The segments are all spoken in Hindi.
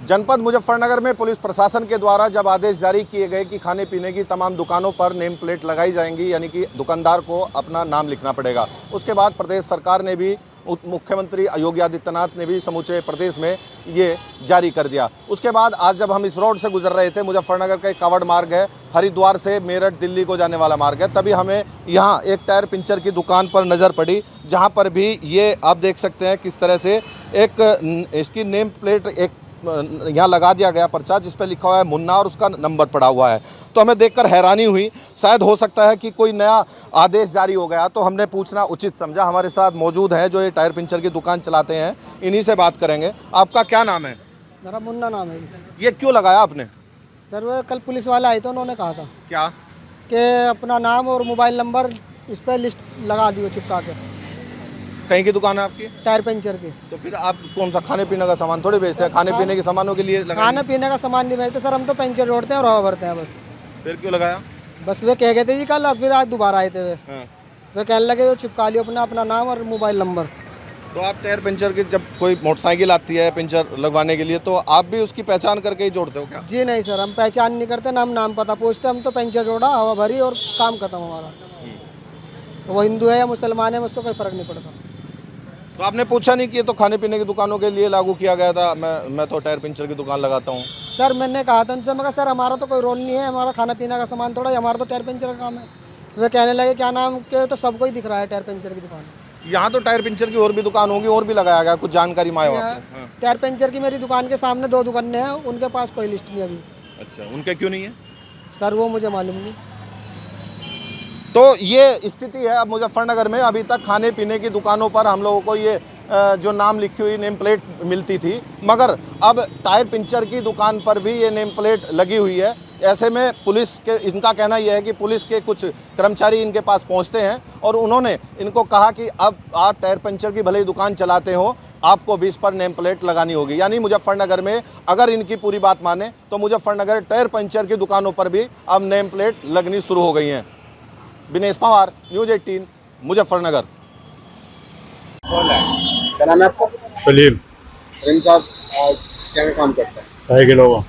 जनपद मुजफ्फरनगर में पुलिस प्रशासन के द्वारा जब आदेश जारी किए गए कि खाने पीने की तमाम दुकानों पर नेम प्लेट लगाई जाएंगी, यानी कि दुकानदार को अपना नाम लिखना पड़ेगा, उसके बाद प्रदेश सरकार ने भी, मुख्यमंत्री योगी आदित्यनाथ ने भी समूचे प्रदेश में ये जारी कर दिया। उसके बाद आज जब हम इस रोड से गुजर रहे थे, मुजफ्फरनगर का एक कावड़ मार्ग है, हरिद्वार से मेरठ दिल्ली को जाने वाला मार्ग है, तभी हमें यहाँ एक टायर पंचर की दुकान पर नज़र पड़ी, जहाँ पर भी ये आप देख सकते हैं किस तरह से एक इसकी नेम प्लेट एक यहाँ लगा दिया गया पर्चा जिस पर लिखा हुआ है मुन्ना और उसका नंबर पड़ा हुआ है। तो हमें देखकर हैरानी हुई, शायद हो सकता है कि कोई नया आदेश जारी हो गया, तो हमने पूछना उचित समझा। हमारे साथ मौजूद हैं जो ये टायर पंचर की दुकान चलाते हैं, इन्हीं से बात करेंगे। आपका क्या नाम है? मेरा मुन्ना नाम है। ये क्यों लगाया आपने? सर वो कल पुलिस वाले आए थे, उन्होंने कहा था क्या कि अपना नाम और मोबाइल नंबर इस पर लिस्ट लगा दियो चिपका के। कहीं की दुकान है आपकी? टायर पंचर की। तो फिर आप कौन सा खाने पीने का सामान थोड़ी बेचते हैं? खाने पीने के सामानों के लिए लगाया? खाने पीने का सामान नहीं बेचते सर, हम तो पंचर जोड़ते हैं और हवा भरते हैं बस। फिर क्यों लगाया? बस वे कह गए थे जी कल, और फिर आज दोबारा आए थे वे। हाँ। वे कहने लगे वो चिपका लियो अपना नाम और मोबाइल नंबर। तो आप टायर पंचर की जब कोई मोटरसाइकिल आती है पंचर लगवाने के लिए, तो आप भी उसकी पहचान करके ही जोड़ते हो क्या? जी नहीं सर, हम पहचान नहीं करते, नाम पता पूछते, हम तो पंचर जोड़ा, हवा भरी और काम खत्म हमारा। वो हिंदू है या मुसलमान है, मुझसे कोई फ़र्क नहीं पड़ता। तो आपने पूछा नहीं कि ये तो खाने पीने की दुकानों के लिए लागू किया गया था, मैं तो टायर पंचर की दुकान लगाता हूँ? सर मैंने कहा था उनसे, मगर सर हमारा तो कोई रोल नहीं है, हमारा खाना पीना का सामान थोड़ा, हमारा तो टायर पंचर का काम है। वे कहने लगे क्या नाम के, तो सबको ही दिख रहा है टायर पंचर की दुकान। यहाँ तो टायर पंचर की और भी दुकान होगी, और भी लगाया गया, कुछ जानकारी मायो आपको? टायर पंचर की मेरी दुकान के सामने 2 दुकानें हैं, उनके पास कोई लिस्ट नहीं अभी। अच्छा, उनके क्यों नहीं है? सर वो मुझे मालूम नहीं। तो ये स्थिति है अब मुजफ्फरनगर में। अभी तक खाने पीने की दुकानों पर हम लोगों को ये जो नाम लिखी हुई नेम प्लेट मिलती थी, मगर अब टायर पंचर की दुकान पर भी ये नेम प्लेट लगी हुई है। ऐसे में पुलिस के, इनका कहना यह है कि पुलिस के कुछ कर्मचारी इनके पास पहुंचते हैं और उन्होंने इनको कहा कि अब आप टायर पंचर की भले ही दुकान चलाते हो, आपको भी इस पर नेम प्लेट लगानी होगी। यानी मुजफ्फरनगर में अगर इनकी पूरी बात माने तो मुजफ्फरनगर टायर पंचर की दुकानों पर भी अब नेम प्लेट लगनी शुरू हो गई हैं। विनेश पवार, न्यूज़ 18, मुजफ्फरनगर। क्या नाम है आपका? सलीम। सलीम साहब क्या काम करता है? साइकिलों का।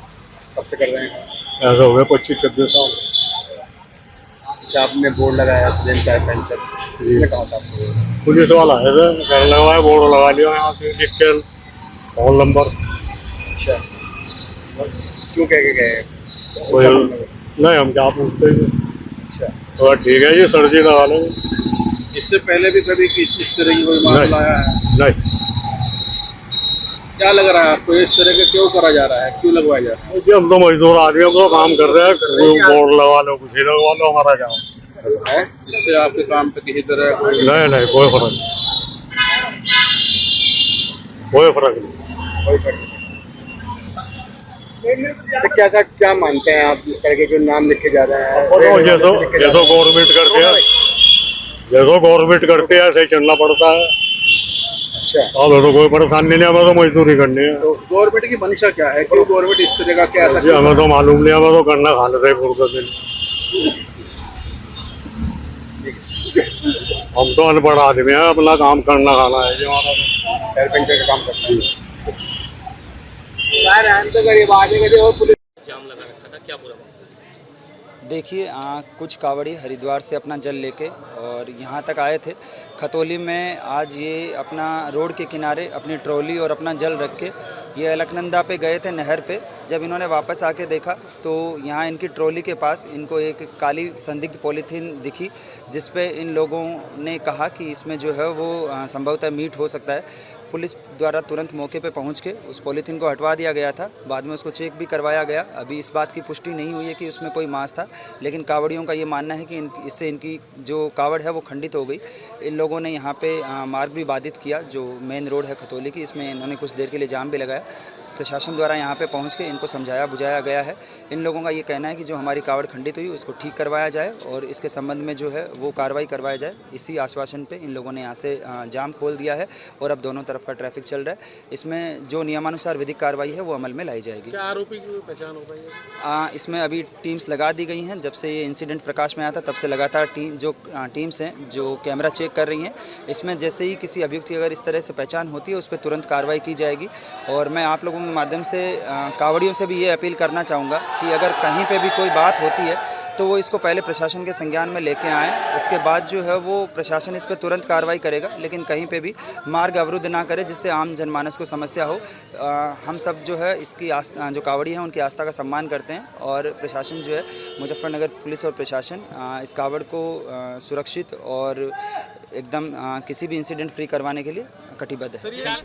कब से कर रहे हैं? ऐसा हो गया 25-26 साल। अच्छा, आपने बोर्ड लगाया सलीम टायर पंचर, किसने कहा था आपको? पुलिस वाला है सर, घर लगवाया, बोर्ड लगा लिया यहाँ से, डिटेल फोन नंबर। अच्छा, क्यों कह के गए? नहीं, हम क्या पूछते हैं। अच्छा, तो ठीक है, ये सर्जी लगा लेंगे। इससे पहले भी कभी इस तरह की कोई मामला आया है? नहीं। क्या लग रहा है आपको, इस तरह का क्यों करा जा रहा है, क्यों लगवाया जा रहा है? जी हम तो मजदूर आदमी को काम कर रहे हैं, बोर्ड लगा लो, कुछ ही लगवा लो, हमारा क्या है? इससे आपके काम पे किसी तरह नहीं, कोई फर्क नहीं, कोई फर्क नहीं। कोई फर्क नहीं। तो कैसा क्या मानते हैं आप, जिस तरह के जो नाम लिखे जा रहे हैं? जैसो गवर्नमेंट करते हैं, जैसो गवर्नमेंट करते हैं ऐसे ही चलना पड़ता है। अच्छा, अब तो कोई परेशानी नहीं, हमें तो मजदूरी करनी है। तो गवर्नमेंट की मंशा क्या है, क्यों गवर्नमेंट इस तरह का क्या है? जी हमें तो मालूम नहीं, हमें तो करना खाने से पूरा दिन। हम तो अनपढ़ आदमी हैं, अपना काम करना खाना है जी हमारा। टायर पंचर का काम करते हैं यार, तो गरीब आदमी और पुलिस जाम लगा रखा था, क्या पूरा? देखिए कुछ कावड़ी हरिद्वार से अपना जल लेके और यहाँ तक आए थे। खतौली में आज ये अपना रोड के किनारे अपनी ट्रॉली और अपना जल रख के ये अलकनंदा पे गए थे, नहर पे। जब इन्होंने वापस आके देखा तो यहाँ इनकी ट्रॉली के पास इनको एक काली संदिग्ध पॉलीथीन दिखी, जिस पे इन लोगों ने कहा कि इसमें जो है वो संभवतः मीट हो सकता है। पुलिस द्वारा तुरंत मौके पे पहुंच के उस पॉलीथीन को हटवा दिया गया था। बाद में उसको चेक भी करवाया गया। अभी इस बात की पुष्टि नहीं हुई है कि उसमें कोई मांस था, लेकिन कावड़ियों का ये मानना है कि इससे इनकी जो कावड़ है वो खंडित हो गई। इन लोगों ने यहाँ पे मार्ग भी बाधित किया, जो मेन रोड है खतौली की, इसमें इन्होंने कुछ देर के लिए जाम भी लगाया। प्रशासन द्वारा यहाँ पे पहुँच के इनको समझाया बुझाया गया है। इन लोगों का ये कहना है कि जो हमारी कावड़ खंडित हुई उसको ठीक करवाया जाए और इसके संबंध में जो है वो कार्रवाई करवाया जाए। इसी आश्वासन पे इन लोगों ने यहाँ से जाम खोल दिया है और अब दोनों तरफ का ट्रैफिक चल रहा है। इसमें जो नियमानुसार विधिक कार्रवाई है वो अमल में लाई जाएगी। क्या आरोपी की पहचान हो पाई है? इसमें अभी टीम्स लगा दी गई हैं। जब से ये इंसिडेंट प्रकाश में आया था तब से लगातार टीम्स हैं जो कैमरा चेक कर रही हैं। इसमें जैसे ही किसी अभियुक्त की अगर इस तरह से पहचान होती है उस पर तुरंत कार्रवाई की जाएगी। और मैं आप लोगों के माध्यम से कांवड़ियों से भी ये अपील करना चाहूँगा कि अगर कहीं पे भी कोई बात होती है तो वो इसको पहले प्रशासन के संज्ञान में लेके आएँ। इसके बाद जो है वो प्रशासन इस पर तुरंत कार्रवाई करेगा, लेकिन कहीं पे भी मार्ग अवरुद्ध ना करे जिससे आम जनमानस को समस्या हो। हम सब जो है इसकी आस्था, जो कांवड़ी हैं उनकी आस्था का सम्मान करते हैं और प्रशासन जो है मुजफ्फरनगर पुलिस और प्रशासन इस कांवड़ को सुरक्षित और एकदम किसी भी इंसिडेंट फ्री करवाने के लिए कटिबद्ध है।